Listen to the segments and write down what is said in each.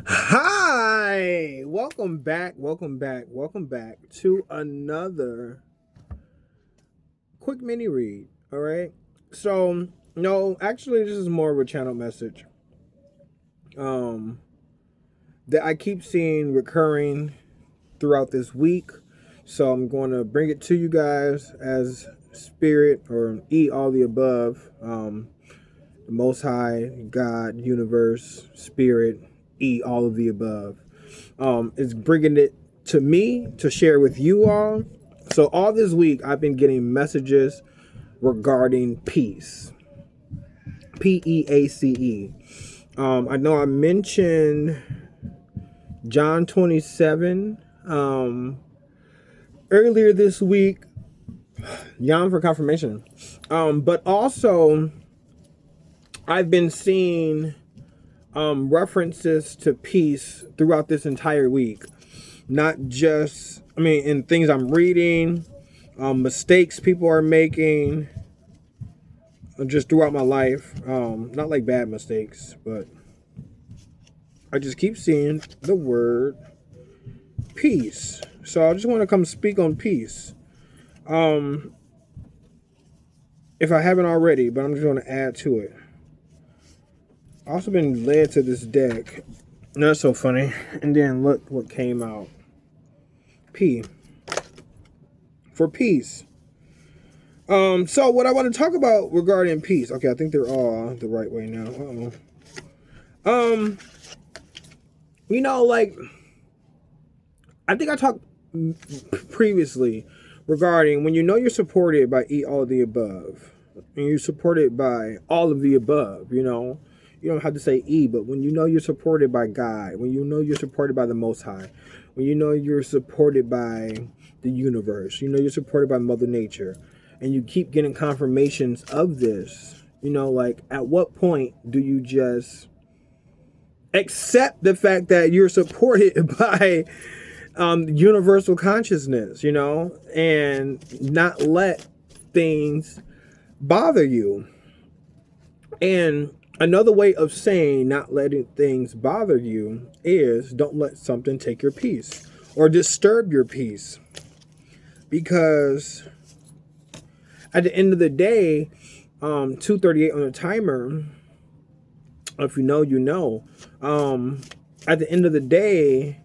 Hi, welcome back to another quick mini read. All right, so no, actually, this is more of a channel message um, that I keep seeing recurring throughout this week. So I'm going to bring it to you guys as spirit or all the above. The Most High, God, universe, spirit, all of the above. Is bringing it to me to share with you all. So all this week I've been getting messages regarding peace. PEACE. I know I mentioned John 27 earlier this week. Yon for confirmation. But also I've been seeing references to peace throughout this entire week. Not just, in things I'm reading, mistakes people are making, just throughout my life. Not like bad mistakes, but I just keep seeing the word peace. So I just want to come speak on peace. If I haven't already, but I'm just going to add to it. I've also been led to this deck. That's so funny. And then look what came out. P. For peace. So what I want to talk about regarding peace. Okay, I think they're all the right way now. Like I think I talked previously regarding when you know you're supported by all of the above, and you're supported by all of the above. You don't have to say but when you know you're supported by God, when you know you're supported by the Most High, when you know you're supported by the universe, you're supported by Mother Nature, and you keep getting confirmations of this, like at what point do you just accept the fact that you're supported by universal consciousness, and not let things bother you? And another way of saying not letting things bother you is don't let something take your peace or disturb your peace. Because at the end of the day, 2:38 on the timer, if you know, you know. At the end of the day,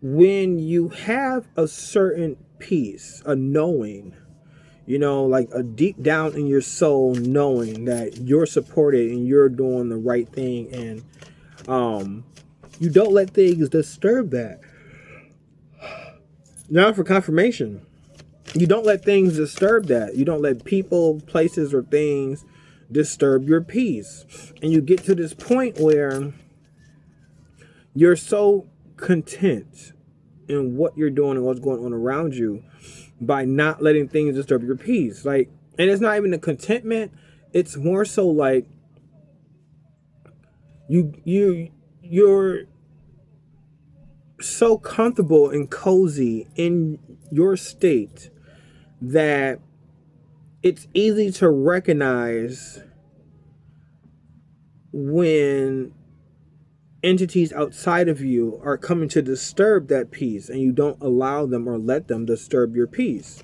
when you have a certain peace, a knowing, like a deep down in your soul knowing that you're supported and you're doing the right thing, and you don't let things disturb that. Now for confirmation, you don't let things disturb that. You don't let people, places, or things disturb your peace. And you get to this point where you're so content in what you're doing and what's going on around you by not letting things disturb your peace. And it's not even a contentment. It's more so like you're so comfortable and cozy in your state that it's easy to recognize when entities outside of you are coming to disturb that peace, and you don't allow them or let them disturb your peace,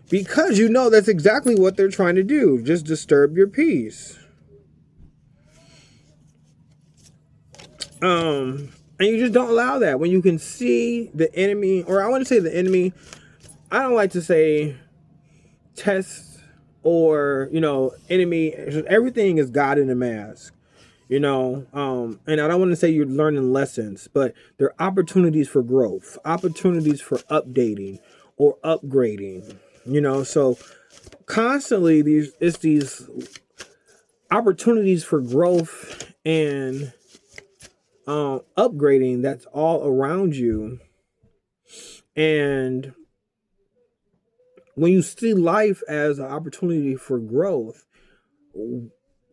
because that's exactly what they're trying to do, just disturb your peace. And you just don't allow that. When you can see the enemy, or I want to say the enemy, I don't like to say test or enemy. Everything is God in a mask. And I don't want to say you're learning lessons, but there are opportunities for growth, opportunities for updating or upgrading, so constantly these opportunities for growth and upgrading that's all around you. And when you see life as an opportunity for growth,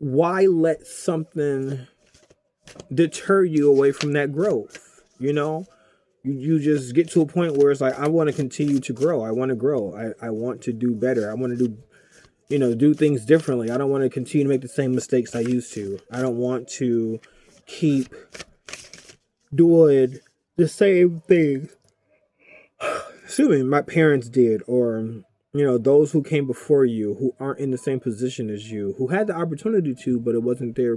why let something deter you away from that growth? You just get to a point where it's like, I want to continue to grow. I want to grow. I want to do better. I want to do things differently. I don't want to continue to make the same mistakes I used to. I don't want to keep doing the same things. Excuse me, my parents did, or those who came before you, who aren't in the same position as you, who had the opportunity to, but it wasn't their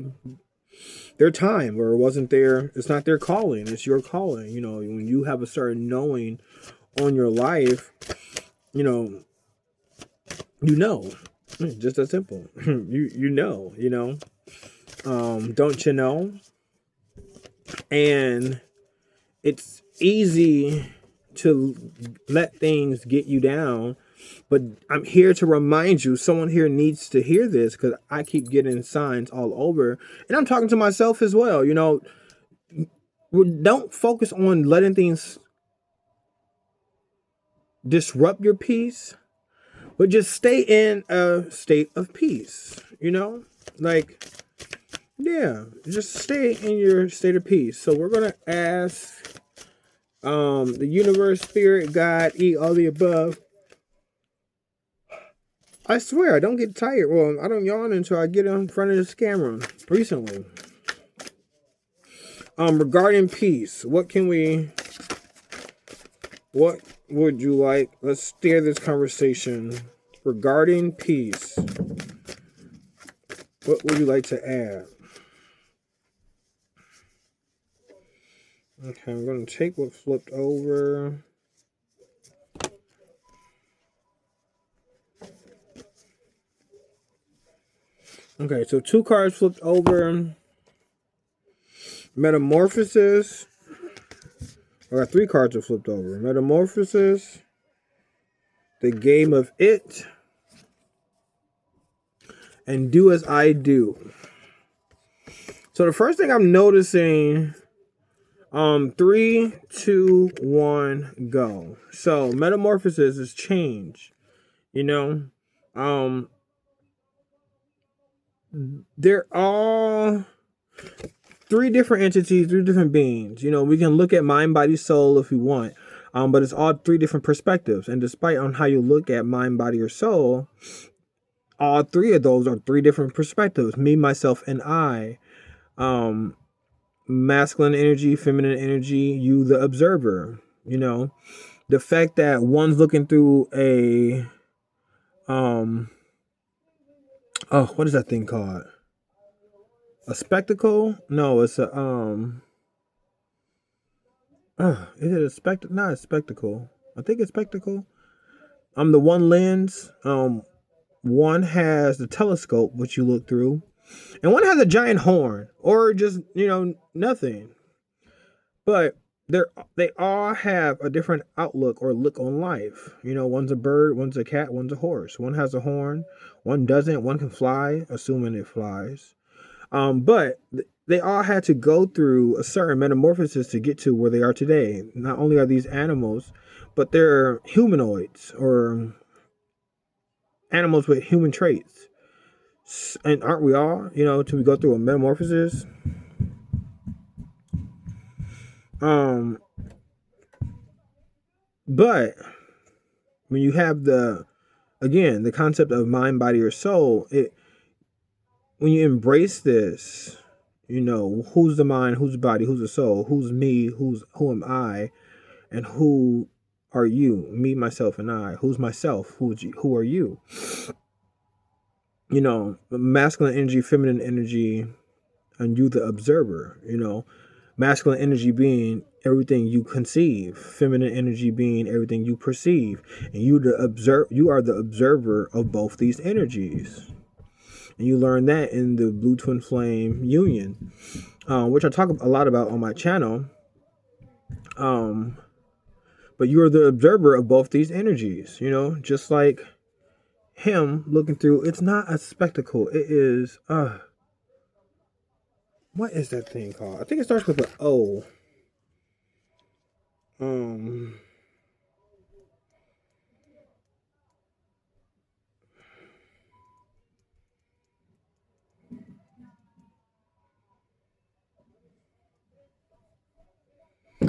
time, or it wasn't it's not their calling, it's your calling. When you have a certain knowing on your life, just that simple. Don't you know? And it's easy to let things get you down, but I'm here to remind you, someone here needs to hear this, because I keep getting signs all over, and I'm talking to myself as well. Don't focus on letting things disrupt your peace, but just stay in a state of peace. Just stay in your state of peace. So we're gonna ask the universe, spirit, God, all the above. I swear I don't get tired. Well, I don't yawn until I get in front of this camera. Recently, regarding peace, what would you like? Let's steer this conversation regarding peace. What would you like to add? Okay, I'm going to take what flipped over. Okay, so 2 cards flipped over. Metamorphosis. I got 3 cards that flipped over. Metamorphosis. The Game of It. And Do As I Do. So the first thing I'm noticing, 3, 2, 1, go. So metamorphosis is change. They're all 3 different entities, 3 different beings. We can look at mind, body, soul if we want. But it's all 3 different perspectives. And despite on how you look at mind, body, or soul, all 3 of those are 3 different perspectives. Me, myself, and I. Masculine energy, feminine energy, you, the observer. The fact that one's looking through a what is that thing called? A spectacle? No, it's a is it a spectacle? Not a spectacle. I think it's spectacle. The one lens. One has the telescope, which you look through, and one has a giant horn, or just nothing. But they all have a different outlook or look on life. One's a bird, one's a cat, one's a horse. One has a horn, one doesn't. One can fly, assuming it flies. But they all had to go through a certain metamorphosis to get to where they are today. Not only are these animals, but they're humanoids, or animals with human traits. And aren't we all, till we go through a metamorphosis? But when you have the concept of mind, body, or soul, when you embrace this, who's the mind, who's the body, who's the soul, who's me, who am I, and who are you? Me, myself, and I. Who's myself? Who are you? Masculine energy, feminine energy, and you, the observer. Masculine energy being everything you conceive, feminine energy being everything you perceive, and you are the observer of both these energies. And you learn that in the Blue Twin Flame Union, which I talk a lot about on my channel. But you are the observer of both these energies, just like him looking through. It's not a spectacle. It is, what is that thing called? I think it starts with an O.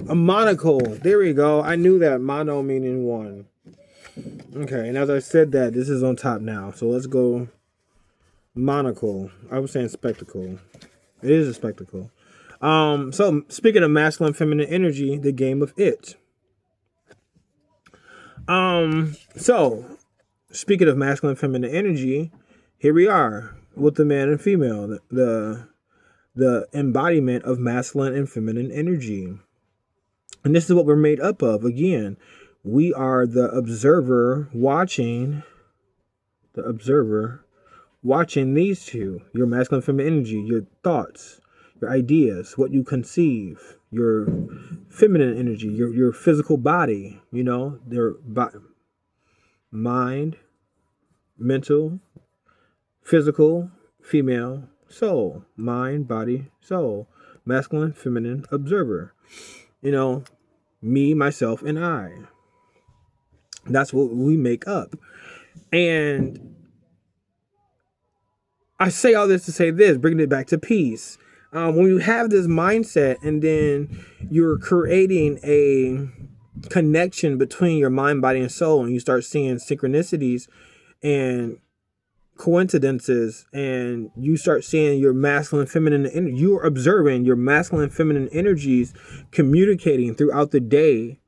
A monocle. There we go. I knew that. Mono meaning one. Okay, and as I said that, this is on top now. So let's go monocle. I was saying spectacle. It is a spectacle. So speaking of masculine, feminine energy, the game of it. So speaking of masculine, feminine energy, here we are with the man and female, the embodiment of masculine and feminine energy. And this is what we're made up of. Again, we are the observer watching these two, your masculine, feminine energy, your thoughts, your ideas, what you conceive, your feminine energy, your physical body, their mind, mental, physical, female, soul, mind, body, soul, masculine, feminine, observer, me, myself, and I. That's what we make up. And I say all this to say this, bringing it back to peace. When you have this mindset and then you're creating a connection between your mind, body, and soul, and you start seeing synchronicities and coincidences, and you start seeing your masculine, feminine energy, you're observing your masculine, feminine energies communicating throughout the day,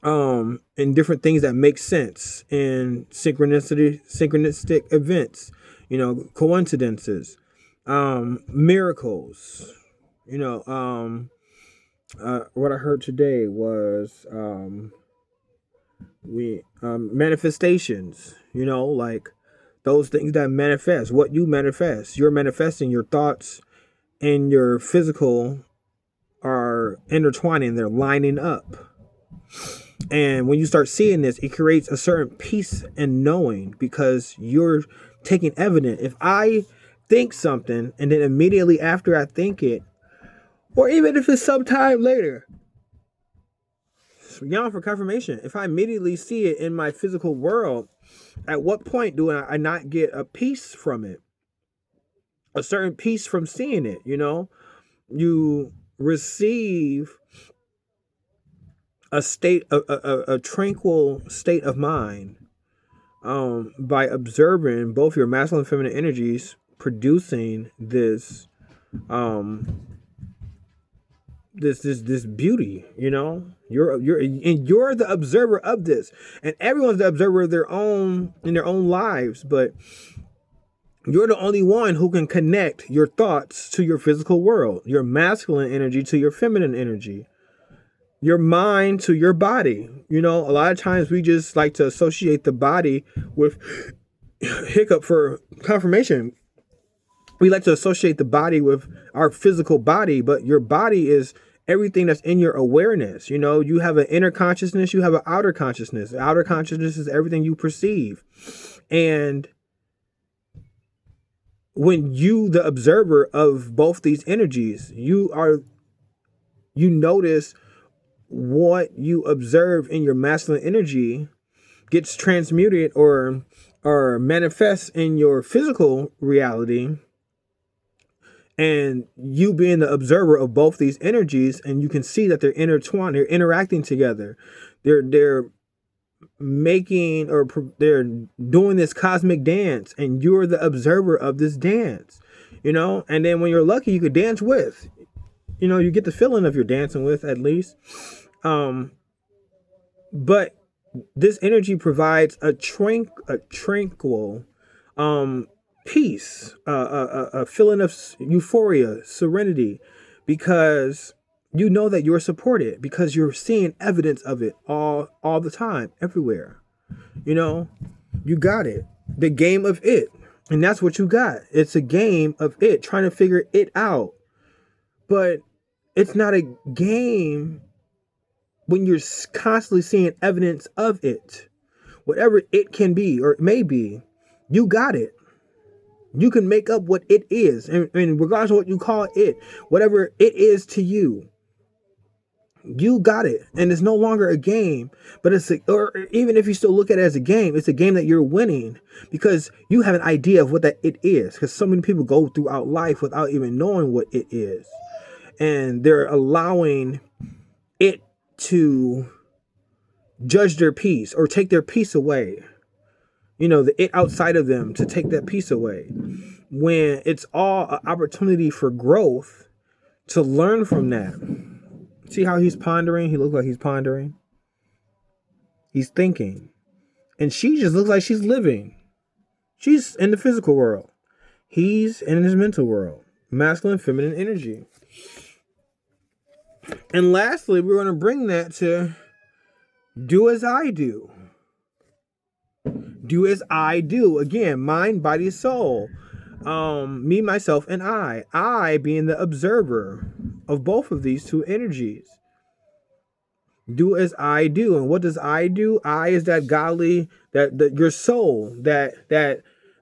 and different things that make sense, and synchronistic events, coincidences, miracles. What I heard today was manifestations. Like those things that manifest. What you manifest, you're manifesting. Your thoughts and your physical are intertwining. They're lining up. And when you start seeing this, it creates a certain peace and knowing, because you're taking evidence. If I think something and then immediately after I think it, or even if it's sometime later, for confirmation, if I immediately see it in my physical world, at what point do I not get a peace from it? A certain peace from seeing it, You receive a state, a tranquil state of mind, by observing both your masculine and feminine energies producing this this beauty. You're the observer of this, and everyone's the observer of their own lives, but you're the only one who can connect your thoughts to your physical world, your masculine energy to your feminine energy, your mind to your body. A lot of times we just like to associate the body with hiccup for confirmation. We like to associate the body with our physical body, but your body is everything that's in your awareness. You have an inner consciousness, you have an outer consciousness. The outer consciousness is everything you perceive. And when you, the observer of both these energies, you notice what you observe in your masculine energy gets transmuted or manifests in your physical reality, and you being the observer of both these energies, and you can see that they're intertwined, they're interacting together, they're making, or they're doing this cosmic dance, and you're the observer of this dance, and then when you're lucky, you could dance with, you get the feeling of you're dancing with, at least. But this energy provides a tranquil peace, a feeling of euphoria, serenity, because you know that you're supported, because you're seeing evidence of it all the time, everywhere. You got it. The game of it. And that's what you got. It's a game of it, trying to figure it out. But it's not a game when you're constantly seeing evidence of it. Whatever it can be or it may be, you got it. You can make up what it is. And regardless of what you call it, whatever it is to you, you got it. And it's no longer a game, but or even if you still look at it as a game, it's a game that you're winning, because you have an idea of what that it is. Because so many people go throughout life without even knowing what it is. And they're allowing it to judge their peace or take their peace away. The it outside of them to take that peace away, when it's all an opportunity for growth to learn from that. See how he's pondering? He looks like he's pondering. He's thinking. And she just looks like she's living. She's in the physical world. He's in his mental world. Masculine, feminine energy. And lastly, we're going to bring that to do as I do. Do as I do. Again, mind, body, soul. Me, myself, and I. I being the observer of both of these two energies. Do as I do. And what does I do? I is that godly, that your soul, that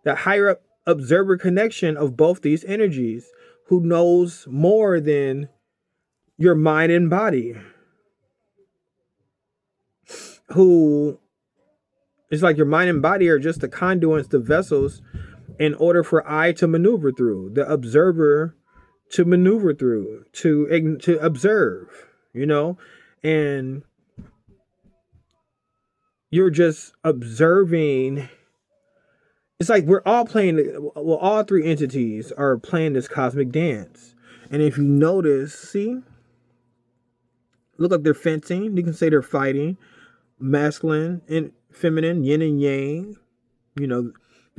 higher up observer connection of both these energies, who knows more than your mind and body. Who is like your mind and body are just the conduits, the vessels, in order for I to maneuver through, the observer to maneuver through, to observe, and you're just observing. It's like we're all playing, well, all three entities are playing this cosmic dance. And if you notice, see, look like they're fencing. You can say they're fighting. Masculine and feminine, yin and yang. The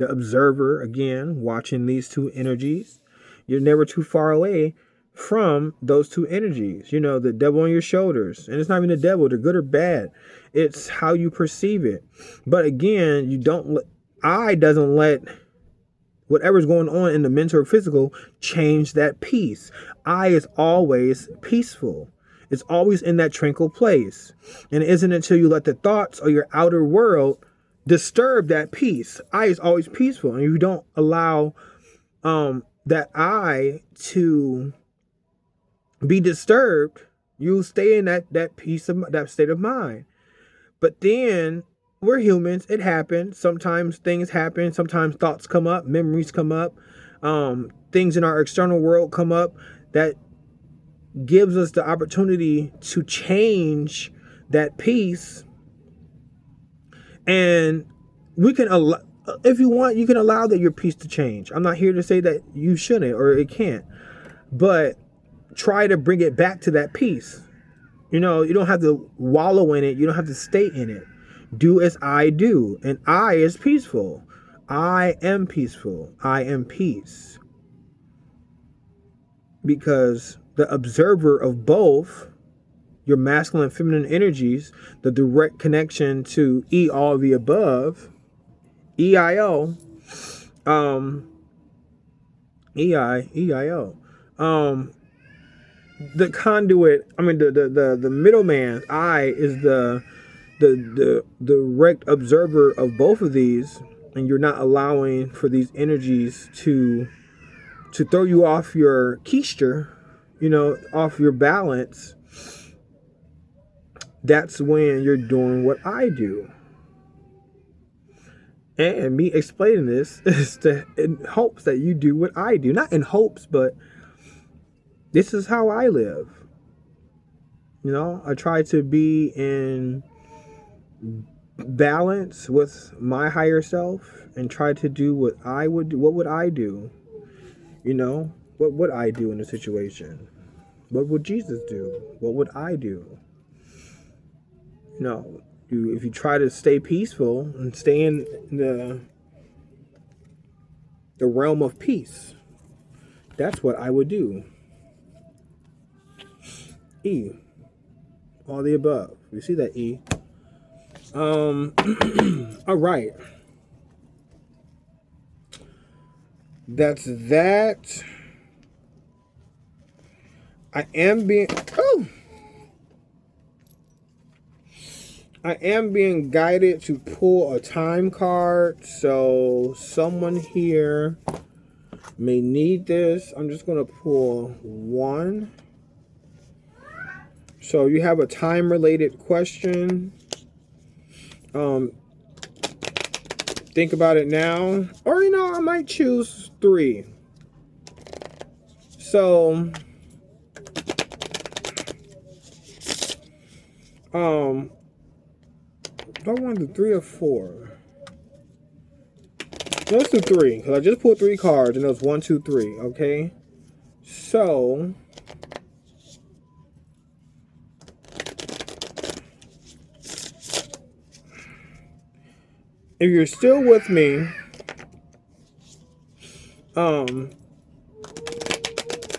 observer, again, watching these two energies. You're never too far away from those two energies. The devil on your shoulders. And it's not even the devil, they're good or bad. It's how you perceive it. But again, I doesn't let whatever's going on in the mental or physical change that peace. I is always peaceful. It's always in that tranquil place. And it isn't until you let the thoughts or your outer world disturb that peace. I is always peaceful. And if you don't allow that I to be disturbed, you stay in that peace of that state of mind. But then we're humans. It happens. Sometimes things happen. Sometimes thoughts come up, memories come up, things in our external world come up that gives us the opportunity to change that peace. And we can allow, if you want, you can allow that your peace to change. I'm not here to say that you shouldn't or it can't, but try to bring it back to that peace. You don't have to wallow in it. You don't have to stay in it. Do as I do. And I is peaceful. I am peaceful. I am peace. Because the observer of both your masculine and feminine energies, the direct connection to all of the above, EIO, the conduit, the middleman, I is the direct observer of both of these, and you're not allowing for these energies to throw you off your keister, off your balance. That's when you're doing what I do. And me explaining this is in hopes that you do what I do. Not in hopes, but this is how I live. I try to be in balance with my higher self and try to do what I would do. What would I do? What would I do in a situation? What would Jesus do? What would I do? If you try to stay peaceful and stay in the realm of peace, that's what I would do. E. All the above. You see that E? All right. That's that. I am being guided to pull a time card, so someone here may need this. I'm just going to pull one. So you have a time-related question. Think about it now. Or, I might choose 3. So, do I want to do 3 or 4? Let's do 3, because I just pulled 3 cards, and it was 1, 2, 3, okay? So, if you're still with me,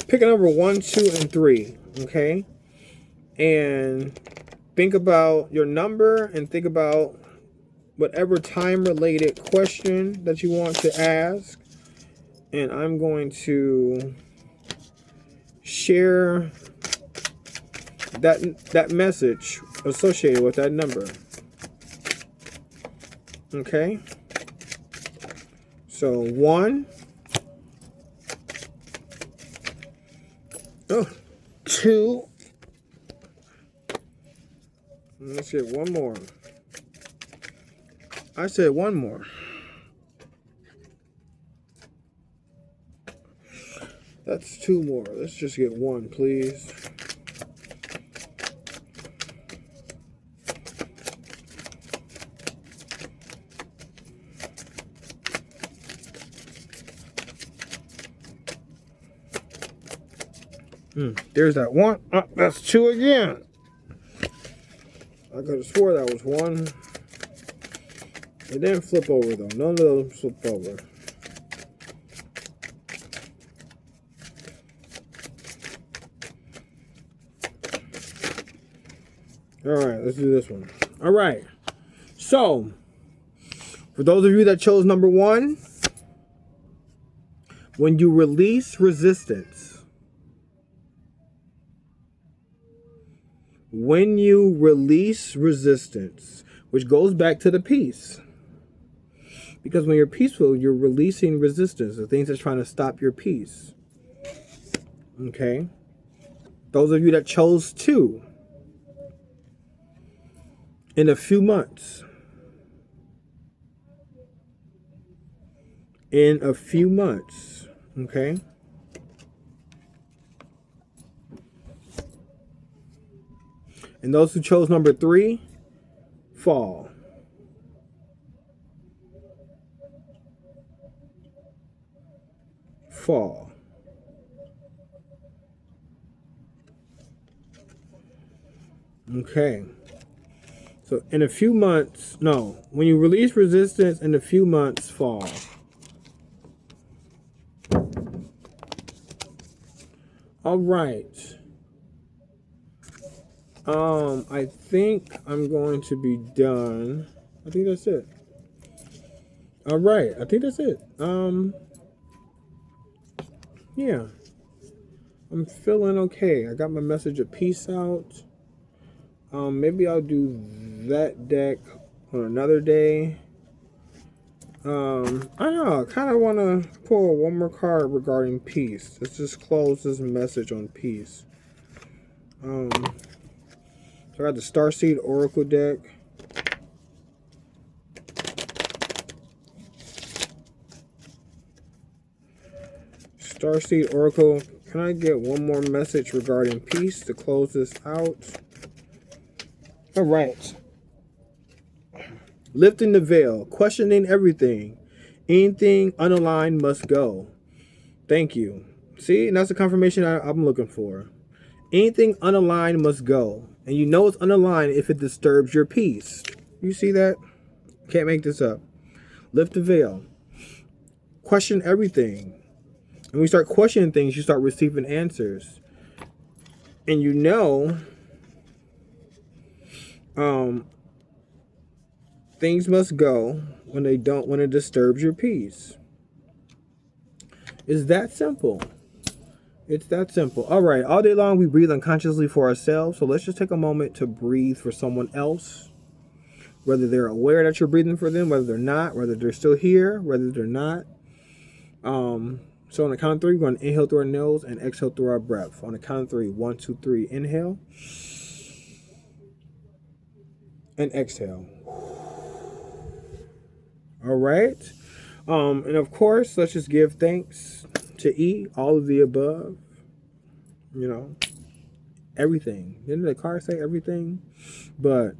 pick a number 1, 2, and 3, okay? And think about your number and think about whatever time-related question that you want to ask. And I'm going to share that message associated with that number. Okay? So 1, 2. Let's get one more. I said one more. That's 2 more. Let's just get 1, please. There's that 1. That's 2 again. I could have swore that was 1. It didn't flip over though. None of those flipped over. Alright, let's do this one. Alright. So, for those of you that chose number 1, when you release resistance, when you release resistance, which goes back to the peace. Because when you're peaceful, you're releasing resistance, the things that's trying to stop your peace. Okay? Those of you that chose 2, in a few months. In a few months. Okay? And those who chose number 3, fall. Fall. Okay. So in a few months, no, when you release resistance, in a few months, fall. All right. I think I'm going to be done. I think that's it. All right. I think that's it. Yeah. I'm feeling okay. I got my message of peace out. Maybe I'll do that deck on another day. I don't know. I kind of want to pull one more card regarding peace. Let's just close this message on peace. So I got the Starseed Oracle deck. Starseed Oracle. Can I get one more message regarding peace to close this out? All right. Lifting the veil. Questioning everything. Anything unaligned must go. Thank you. See, and that's the confirmation I'm looking for. Anything unaligned must go. And you know it's unaligned if it disturbs your peace. You see that? Can't make this up. Lift the veil. Question everything. And when you start questioning things, you start receiving answers. And you know, things must go when it disturbs your peace. It's that simple. It's that simple. All right. All day long, we breathe unconsciously for ourselves. So let's just take a moment to breathe for someone else. Whether they're aware that you're breathing for them, whether they're not, whether they're still here, whether they're not. So on the count of 3, we're going to inhale through our nose and exhale through our breath. On the count of 3, 1, 2, 3, inhale. And exhale. All right. And of course, let's just give thanks to E, all of the above. You know, everything. Didn't the card say everything? But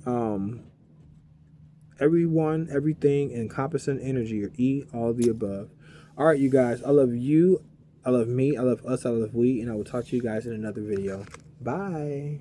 everyone, everything, encompassing energy, or E, all of the above. All right, you guys. I love you. I love me. I love us. I love we. And I will talk to you guys in another video. Bye.